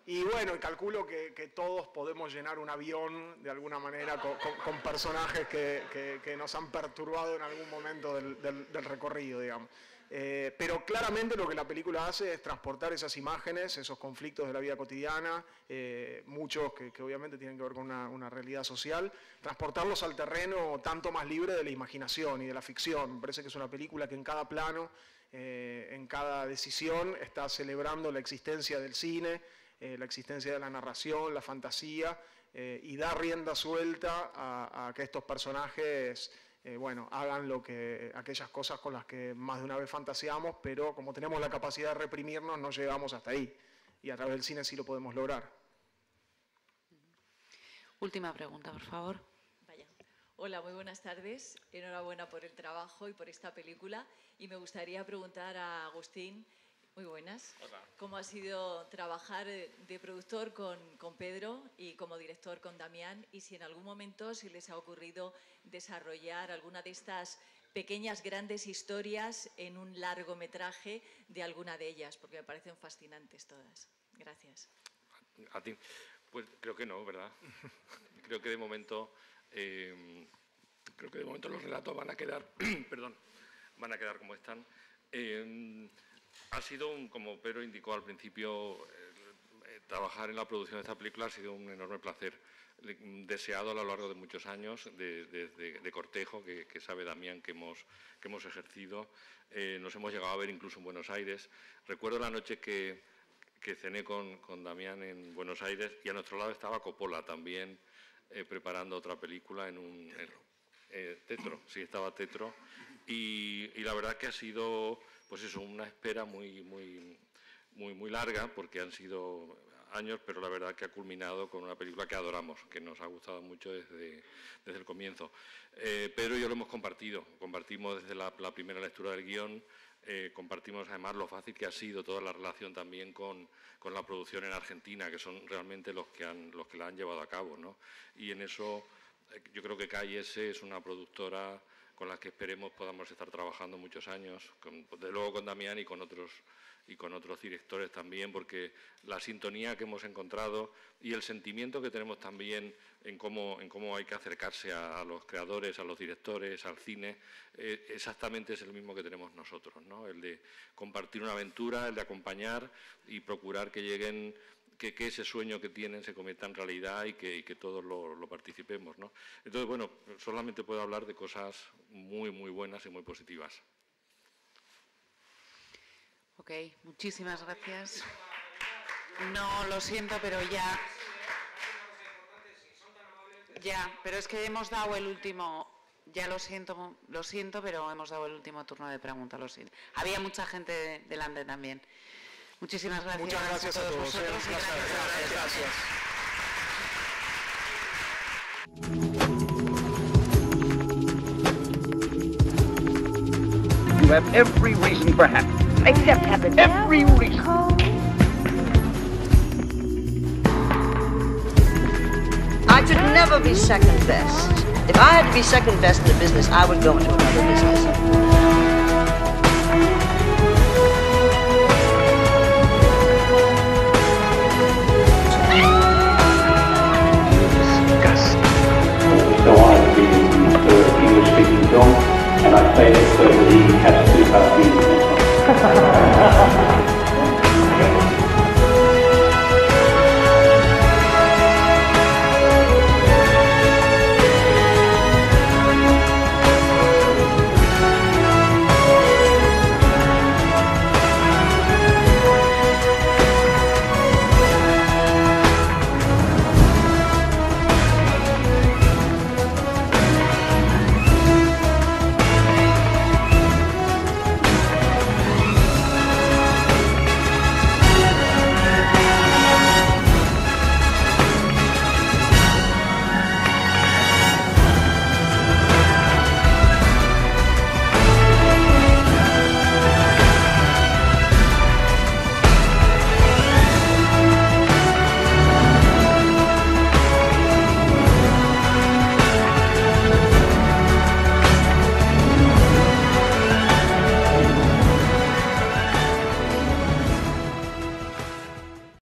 Y bueno, calculo que todos podemos llenar un avión de alguna manera con personajes que nos han perturbado en algún momento del recorrido, digamos. Pero claramente lo que la película hace es transportar esas imágenes, esos conflictos de la vida cotidiana, muchos que obviamente tienen que ver con una realidad social, transportarlos al terreno tanto más libre de la imaginación y de la ficción. Me parece que es una película que en cada plano, en cada decisión, está celebrando la existencia del cine, la existencia de la narración, la fantasía, y da rienda suelta a que estos personajes hagan aquellas cosas con las que más de una vez fantaseamos, pero como tenemos la capacidad de reprimirnos, no llegamos hasta ahí. Y a través del cine sí lo podemos lograr. Última pregunta, por favor. Vaya. Hola, muy buenas tardes. Enhorabuena por el trabajo y por esta película. Y me gustaría preguntar a Agustín, muy buenas, Hola. ¿cómo ha sido trabajar de productor con Pedro y como director con Damián? Y si en algún momento se les ha ocurrido desarrollar alguna de estas pequeñas, grandes historias en un largometraje de alguna de ellas, porque me parecen fascinantes todas. Gracias. A ti. Pues creo que no, ¿verdad? Creo que de momento los relatos van a quedar, van a quedar como están. Ha sido, como Pedro indicó al principio, trabajar en la producción de esta película ha sido un enorme placer, deseado a lo largo de muchos años, de cortejo, que sabe Damián que hemos ejercido. Nos hemos llegado a ver incluso en Buenos Aires. Recuerdo la noche que cené con Damián en Buenos Aires y a nuestro lado estaba Coppola también preparando otra película en un... Tetro, sí, estaba Tetro. Y la verdad que ha sido, pues eso, una espera muy larga, porque han sido años, pero la verdad que ha culminado con una película que adoramos, que nos ha gustado mucho desde el comienzo. Pedro y yo lo hemos compartimos desde la primera lectura del guión, compartimos además lo fácil que ha sido toda la relación también con la producción en Argentina, que son realmente los que la han llevado a cabo, ¿no? Y en eso yo creo que KS es una productora con la que esperemos podamos estar trabajando muchos años, desde luego con Damián y con otros directores también, porque la sintonía que hemos encontrado y el sentimiento que tenemos también en cómo hay que acercarse a los creadores, a los directores, al cine, exactamente es el mismo que tenemos nosotros, ¿no? El de compartir una aventura, el de acompañar y procurar que lleguen, que ese sueño que tienen se convierta en realidad y que todos lo participemos, ¿no? Entonces, bueno, solamente puedo hablar de cosas muy buenas y muy positivas. Ok, muchísimas gracias. No, lo siento, pero ya, pero es que hemos dado el último, ya lo siento, pero hemos dado el último turno de preguntas, lo siento. Había mucha gente delante también. Muchísimas gracias. Muchas gracias a todos. Vosotros y Gracias. You have every reason for happiness. Except happiness. Every reason. I could never be second best. If I had to be second best in the business, I would go into another business. Don't want it to be English-speaking film, and I say it so that he has to have been